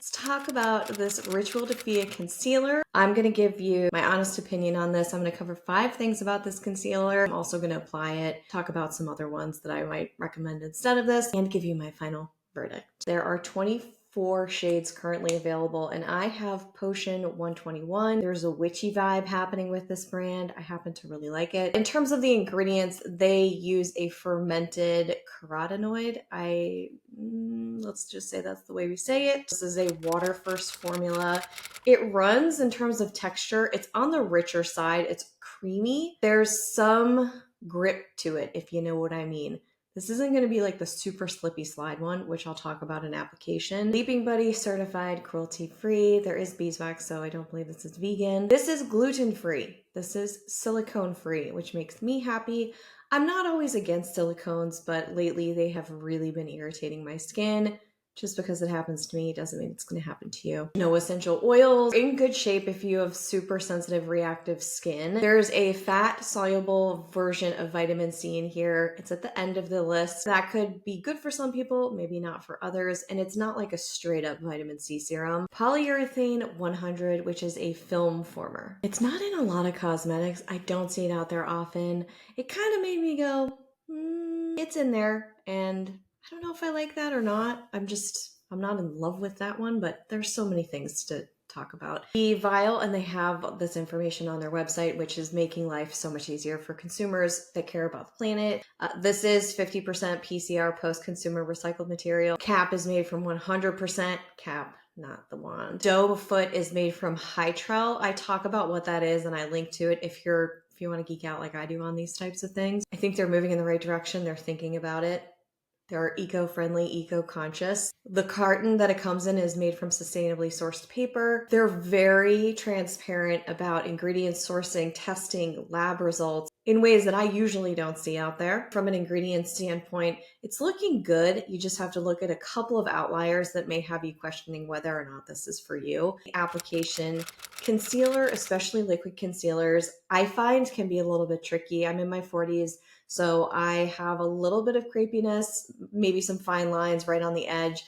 Let's talk about this Rituel de Fille concealer. I'm going to give you my honest opinion on this. I'm going to cover 5 things about this concealer. I'm also going to apply it, talk about some other ones that I might recommend instead of this, and give you my final verdict. There are 24 shades currently available, and I have Potion 121. There's a witchy vibe happening with this brand. I happen to really like it. In terms of the ingredients, they use a fermented carotenoid. Let's just say that's the way we say it. This is a water first formula. It runs in terms of texture. It's on the richer side. It's creamy. There's some grip to it, if you know what I mean. This isn't going to be like the super slippy slide one, which I'll talk about in application. Sleeping Buddy certified, cruelty free. There is beeswax, so I don't believe this is vegan. This is gluten free. This is silicone free, which makes me happy. I'm not always against silicones, but lately they have really been irritating my skin. Just because it happens to me doesn't mean it's going to happen to you. No essential oils. In good shape if you have super sensitive reactive skin. There's a fat soluble version of vitamin C in here. It's at the end of the list. That could be good for some people, maybe not for others. And it's not like a straight up vitamin C serum. Polyurethane 100, which is a film former. It's not in a lot of cosmetics. I don't see it out there often. It kind of made me go, it's in there, and I don't know if I like that or not. I'm not in love with that one, but there's so many things to talk about. The vial, and they have this information on their website, which is making life so much easier for consumers that care about the planet. This is 50% PCR post-consumer recycled material. Cap is made from 100% cap, not the wand. Doe foot is made from Hytrel. I talk about what that is and I link to it if you want to geek out like I do on these types of things. I think they're moving in the right direction. They're thinking about it. They're eco-friendly, eco-conscious. The carton that it comes in is made from sustainably sourced paper. They're very transparent about ingredients sourcing, testing, lab results in ways that I usually don't see out there. From an ingredient standpoint, it's looking good. You just have to look at a couple of outliers that may have you questioning whether or not this is for you. The application concealer, especially liquid concealers, I find can be a little bit tricky. I'm in my 40s. So I have a little bit of crepiness, maybe some fine lines right on the edge.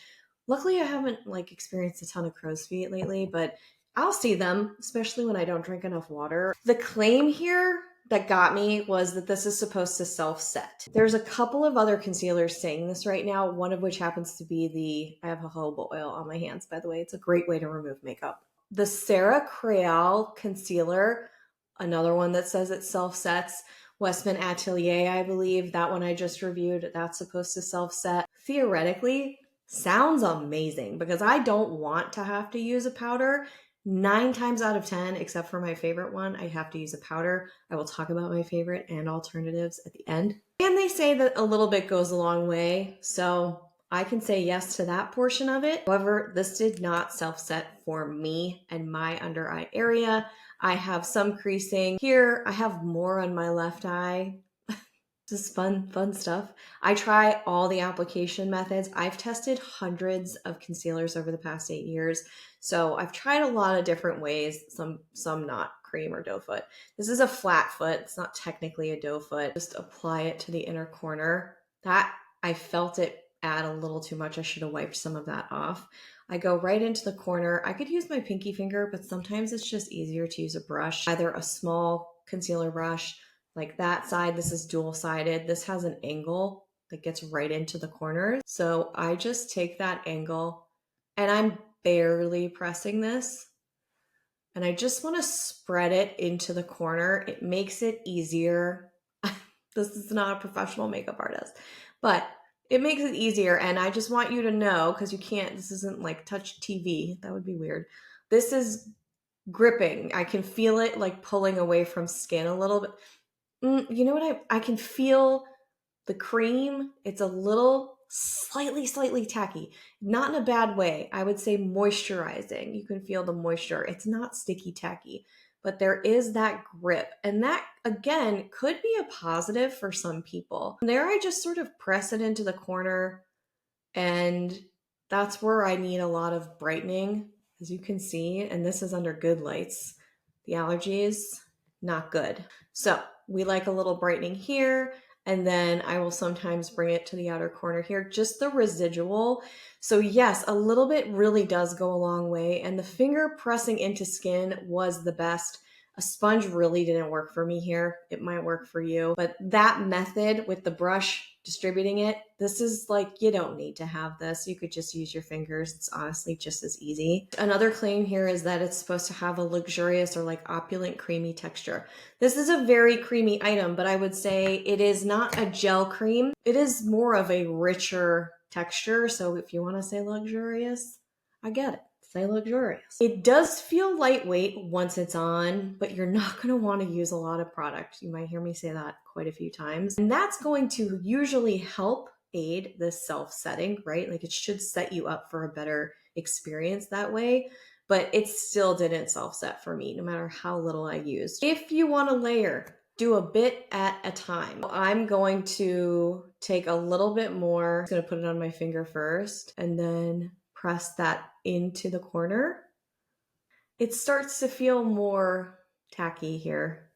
Luckily, I haven't experienced a ton of crow's feet lately, but I'll see them, especially when I don't drink enough water. The claim here that got me was that this is supposed to self-set. There's a couple of other concealers saying this right now, one of which happens to be I have jojoba oil on my hands, by the way. It's a great way to remove makeup. The Sarah Creole concealer, another one that says it self-sets. Westman Atelier, I believe, that one I just reviewed, that's supposed to self-set. Theoretically, sounds amazing because I don't want to have to use a powder. 9 times out of 10, except for my favorite one, I have to use a powder. I will talk about my favorite and alternatives at the end. And they say that a little bit goes a long way, so I can say yes to that portion of it. However, this did not self-set for me and my under eye area. I have some creasing here. I have more on my left eye. This is fun stuff. I try all the application methods. I've tested hundreds of concealers over the past 8 years. So I've tried a lot of different ways, some not cream or doe foot. This is a flat foot. It's not technically a doe foot. Just apply it to the inner corner. That I felt it add a little too much. I should have wiped some of that off. I go right into the corner. I could use my pinky finger, but sometimes it's just easier to use a brush, either a small concealer brush like that side. This is dual-sided. This has an angle that gets right into the corners. So I just take that angle and I'm barely pressing this. And I just want to spread it into the corner. It makes it easier. This is not a professional makeup artist, but it makes it easier. And I just want you to know, because this isn't like touch TV. That would be weird. This is gripping. I can feel it like pulling away from skin a little bit. You know what? I can feel the cream. It's a little slightly tacky, not in a bad way. I would say moisturizing. You can feel the moisture. It's not sticky tacky, but there is that grip. And that, again, could be a positive for some people. And there I just sort of press it into the corner, and that's where I need a lot of brightening, as you can see. And this is under good lights. The allergies, not good. So we like a little brightening here. And then I will sometimes bring it to the outer corner here, just the residual. So yes, a little bit really does go a long way. And the finger pressing into skin was the best. A sponge really didn't work for me here. It might work for you, but that method with the brush distributing it, this is like, you don't need to have this. You could just use your fingers. It's honestly just as easy. Another claim here is that it's supposed to have a luxurious or like opulent creamy texture. This is a very creamy item, but I would say it is not a gel cream. It is more of a richer texture. So if you want to say luxurious, I get it. Say luxurious. It does feel lightweight once it's on, but you're not going to want to use a lot of product. You might hear me say that quite a few times. And that's going to usually help aid the self-setting, right? Like it should set you up for a better experience that way, but it still didn't self-set for me, no matter how little I used. If you want to layer, do a bit at a time. I'm going to take a little bit more. I'm going to put it on my finger first and then press that into the corner. It starts to feel more tacky here.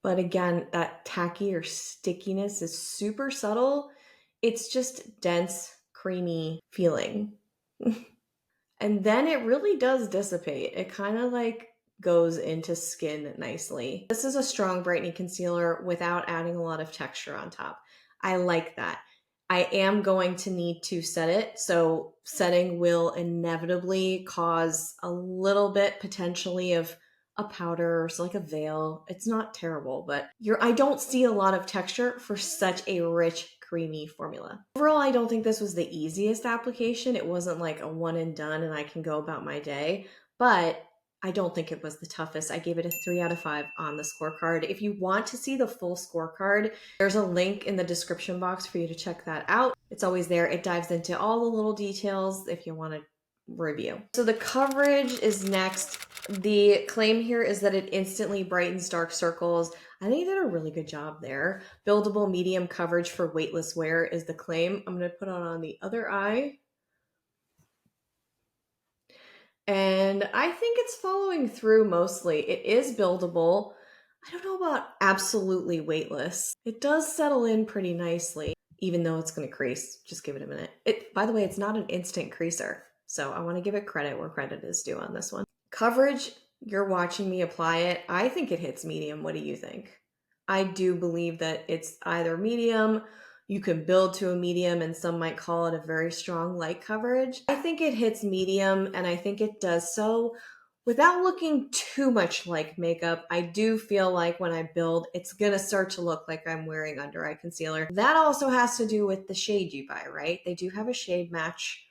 But again, that tacky or stickiness is super subtle. It's just dense, creamy feeling. And then it really does dissipate. It kind of like goes into skin nicely. This is a strong brightening concealer without adding a lot of texture on top. I like that. I am going to need to set it. So setting will inevitably cause a little bit potentially of a powder or so like a veil. It's not terrible, but I don't see a lot of texture for such a rich, creamy formula. Overall, I don't think this was the easiest application. It wasn't like a one and done and I can go about my day, but I don't think it was the toughest. I gave it a 3 out of 5 on the scorecard. If you want to see the full scorecard, there's a link in the description box for you to check that out. It's always there. It dives into all the little details if you want to review. So the coverage is next. The claim here is that it instantly brightens dark circles. I think they did a really good job there. Buildable medium coverage for weightless wear is the claim. I'm going to put it on the other eye. And I think it's following through mostly. It is buildable. I don't know about absolutely weightless. It does settle in pretty nicely, even though it's going to crease. Just give it a minute. By the way, it's not an instant creaser. So I want to give it credit where credit is due on this one. Coverage, you're watching me apply it. I think it hits medium. What do you think? I do believe that it's either medium. You can build to a medium and some might call it a very strong light coverage. I think it hits medium and I think it does so without looking too much like makeup. I do feel like when I build, it's gonna start to look like I'm wearing under eye concealer. That also has to do with the shade you buy, right? They do have a shade match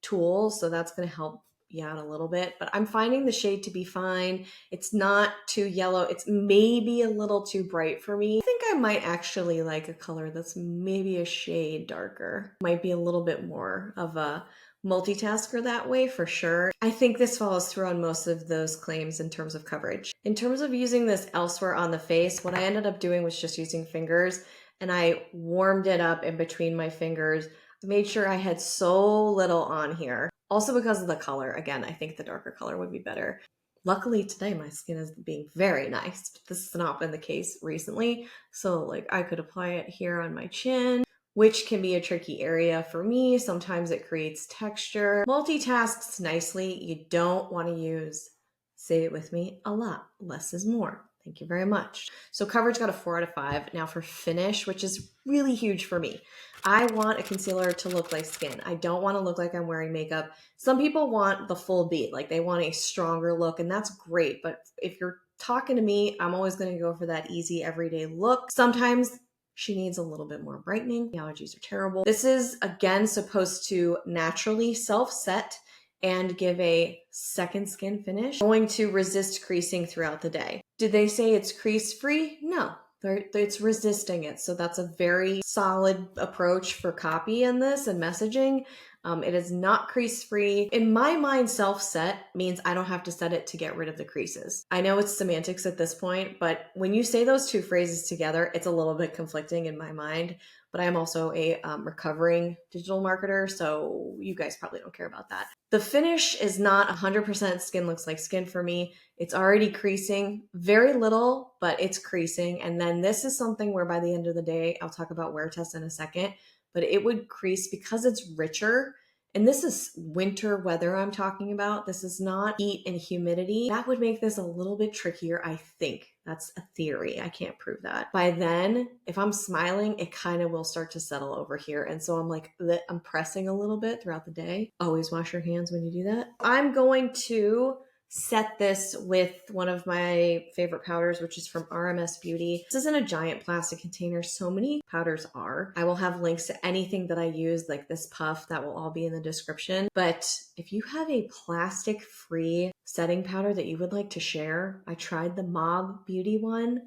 tool, so that's gonna help you out a little bit, but I'm finding the shade to be fine. It's not too yellow. It's maybe a little too bright for me. I think I might actually like a color that's maybe a shade darker. Might be a little bit more of a multitasker that way for sure. I think this follows through on most of those claims in terms of coverage. In terms of using this elsewhere on the face, what I ended up doing was just using fingers and I warmed it up in between my fingers. I made sure I had so little on here. Also because of the color. Again, I think the darker color would be better. Luckily today my skin is being very nice. This has not been the case recently. So like I could apply it here on my chin, which can be a tricky area for me. Sometimes it creates texture. Multitasks nicely. You don't want to use, say it with me, a lot. Less is more. Thank you very much. So coverage got a 4 out of 5. Now for finish, which is really huge for me. I want a concealer to look like skin. I don't want to look like I'm wearing makeup. Some people want the full beat, like they want a stronger look, and that's great. But if you're talking to me, I'm always going to go for that easy everyday look. Sometimes she needs a little bit more brightening. The allergies are terrible. This is, again, supposed to naturally self-set and give a second skin finish. Going to resist creasing throughout the day. Did they say it's crease-free? No. It's resisting it. So that's a very solid approach for copy in this and messaging. It is not crease-free. In my mind, self-set means I don't have to set it to get rid of the creases. I know it's semantics at this point, but when you say those two phrases together, it's a little bit conflicting in my mind. but I am also a recovering digital marketer, so you guys probably don't care about that. The finish is not 100% skin looks like skin for me. It's already creasing, very little, but it's creasing. And then this is something where by the end of the day, I'll talk about wear test in a second, but it would crease because it's richer. And this is winter weather I'm talking about. This is not heat and humidity. That would make this a little bit trickier, I think. That's a theory. I can't prove that. By then, if I'm smiling, it kind of will start to settle over here. And so I'm like, I'm pressing a little bit throughout the day. Always wash your hands when you do that. I'm going to set this with one of my favorite powders, which is from RMS Beauty. This isn't a giant plastic container. So many powders are. I will have links to anything that I use, like this puff, that will all be in the description. But if you have a plastic-free setting powder that you would like to share, I tried the Mob Beauty one.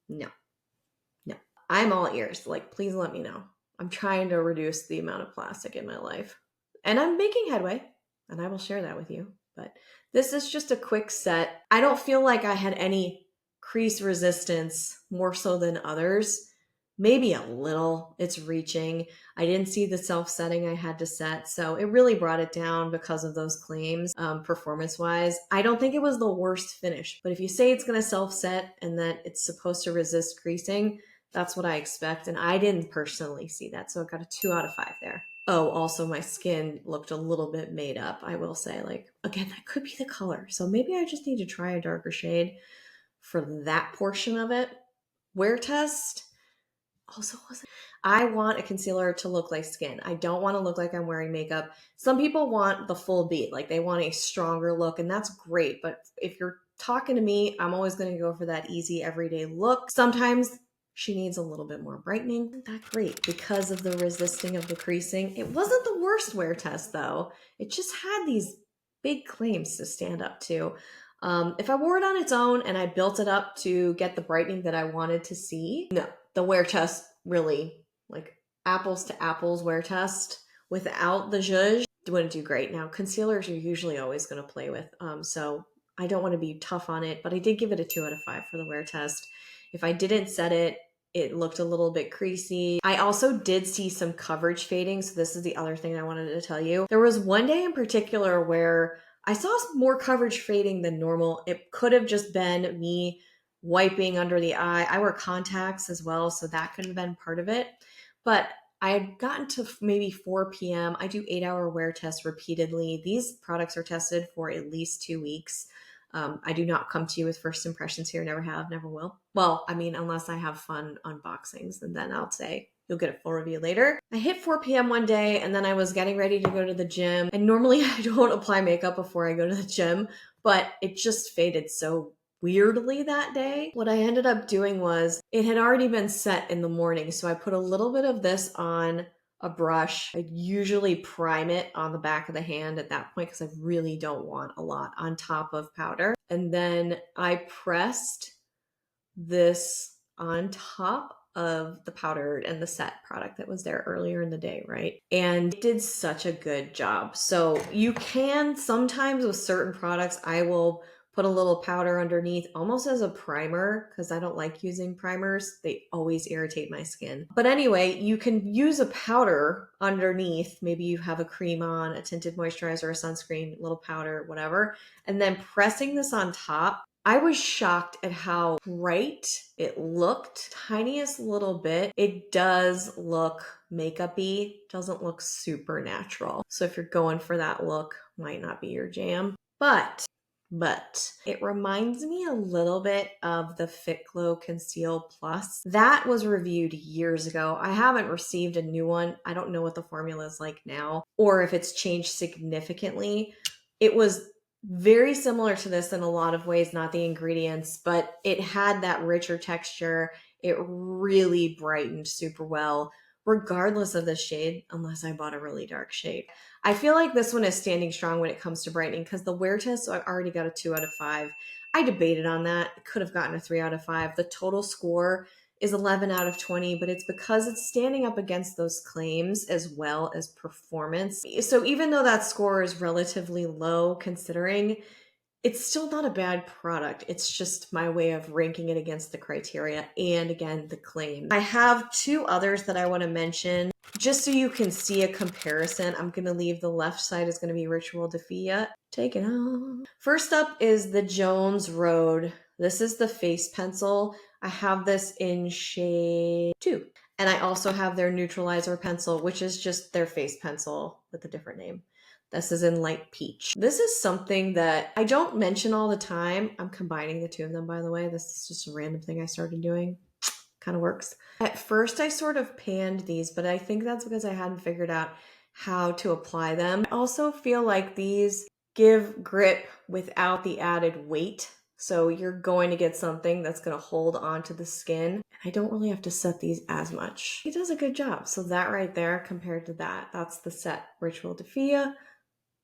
No. I'm all ears. Like, please let me know. I'm trying to reduce the amount of plastic in my life. And I'm making headway, and I will share that with you. But this is just a quick set. I don't feel like I had any crease resistance more so than others. Maybe a little. It's reaching. I didn't see the self-setting I had to set, so it really brought it down because of those claims, performance-wise. I don't think it was the worst finish, but if you say it's going to self-set and that it's supposed to resist creasing, that's what I expect, and I didn't personally see that, so I got a 2 out of 5 there. Oh, also my skin looked a little bit made up, I will say. Like, again, that could be the color. So maybe I just need to try a darker shade for that portion of it. Wear test also wasn't. I want a concealer to look like skin. I don't want to look like I'm wearing makeup. Some people want the full beat, like they want a stronger look, and that's great. But if you're talking to me, I'm always going to go for that easy everyday look. Sometimes she needs a little bit more brightening. Isn't that great because of the resisting of the creasing? It wasn't the worst wear test though. It just had these big claims to stand up to. If I wore it on its own and I built it up to get the brightening that I wanted to see, no, the wear test really, like apples to apples wear test without the zhuzh, wouldn't do great. Now, concealers are usually always going to play with, so I don't want to be tough on it, but I did give it a 2 out of 5 for the wear test. If I didn't set it, it looked a little bit creasy. I also did see some coverage fading, so this is the other thing I wanted to tell you. There was one day in particular where I saw more coverage fading than normal. It could have just been me wiping under the eye. I wear contacts as well, so that could have been part of it. But I had gotten to maybe 4 p.m. I do 8-hour wear tests repeatedly. These products are tested for at least 2 weeks. I do not come to you with first impressions here. Never have, never will. Well, I mean, unless I have fun unboxings, and then I'll say, you'll get a full review later. I hit 4 p.m. one day, and then I was getting ready to go to the gym. And normally I don't apply makeup before I go to the gym, but it just faded so weirdly that day. What I ended up doing was, it had already been set in the morning, so I put a little bit of this on a brush. I usually prime it on the back of the hand at that point because I really don't want a lot on top of powder. And then I pressed this on top of the powder and the set product that was there earlier in the day, right? And it did such a good job. So you can sometimes with certain products, I will put a little powder underneath almost as a primer because I don't like using primers. They always irritate my skin. But anyway, you can use a powder underneath. Maybe you have a cream on, a tinted moisturizer, a sunscreen, a little powder, whatever. And then pressing this on top, I was shocked at how bright it looked. Tiniest little bit. It does look makeup-y. Doesn't look super natural. So if you're going for that look, might not be your jam. But it reminds me a little bit of the Fit Glow Conceal Plus. That was reviewed years ago. I haven't received a new one. I don't know what the formula is like now or if it's changed significantly. It was very similar to this in a lot of ways, not the ingredients, but it had that richer texture. It really brightened super well, regardless of the shade, unless I bought a really dark shade. I feel like this one is standing strong when it comes to brightening because the wear test, so I already got a 2 out of 5. I debated on that. I could have gotten a 3 out of 5. The total score is 11 out of 20, but it's because it's standing up against those claims as well as performance. So even though that score is relatively low considering, it's still not a bad product. It's just my way of ranking it against the criteria and again, the claim. I have two others that I want to mention just so you can see a comparison. I'm going to leave the left side is going to be Rituel de Fille. Take it on. First up is the Jones Road. This is the face pencil. I have this in shade 2. And I also have their neutralizer pencil, which is just their face pencil with a different name. This is in light peach. This is something that I don't mention all the time. I'm combining the two of them, by the way. This is just a random thing I started doing. Kind of works. At first, I sort of panned these, but I think that's because I hadn't figured out how to apply them. I also feel like these give grip without the added weight. So you're going to get something that's going to hold onto the skin. I don't really have to set these as much. He does a good job. So that right there compared to that, that's the set Rituel de Fille.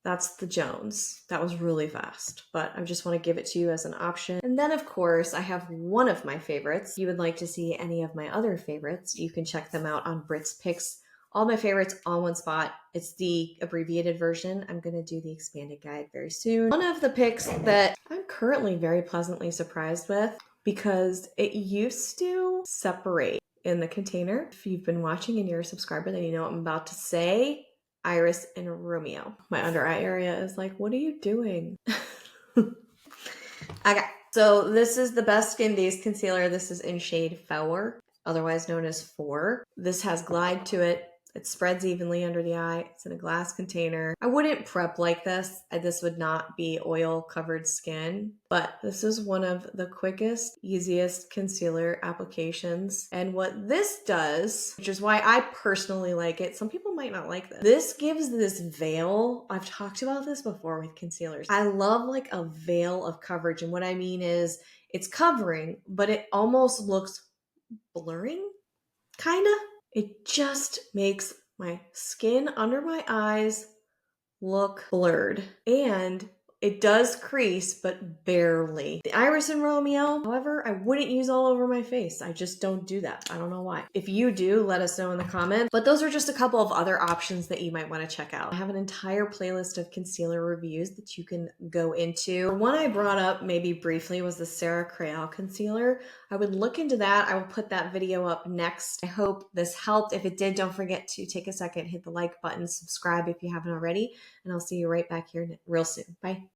That's the Jones. That was really fast, but I just want to give it to you as an option. And then of course, I have one of my favorites. If you would like to see any of my other favorites, you can check them out on Britt's Picks. All my favorites on one spot. It's the abbreviated version. I'm going to do the expanded guide very soon. One of the picks that I'm currently very pleasantly surprised with because it used to separate in the container. If you've been watching and you're a subscriber, then you know what I'm about to say. Iris and Romeo. My under eye area is like, what are you doing? Okay, so this is the Best Skin Days concealer. This is in shade 4, otherwise known as 4. This has glide to it. It spreads evenly under the eye. It's in a glass container. I wouldn't prep like this. This would not be oil covered skin, but this is one of the quickest, easiest concealer applications. And what this does, which is why I personally like it, some people might not like this. This gives this veil. I've talked about this before with concealers. I love like a veil of coverage. And what I mean is it's covering, but it almost looks blurring, kind of. It just makes my skin under my eyes look blurred. And it does crease, but barely. The Iris and Romeo, however, I wouldn't use all over my face. I just don't do that. I don't know why. If you do, let us know in the comments. But those are just a couple of other options that you might want to check out. I have an entire playlist of concealer reviews that you can go into. One I brought up maybe briefly was the Sarah Creole concealer. I would look into that. I will put that video up next. I hope this helped. If it did, don't forget to take a second, hit the like button, subscribe if you haven't already, and I'll see you right back here real soon. Bye.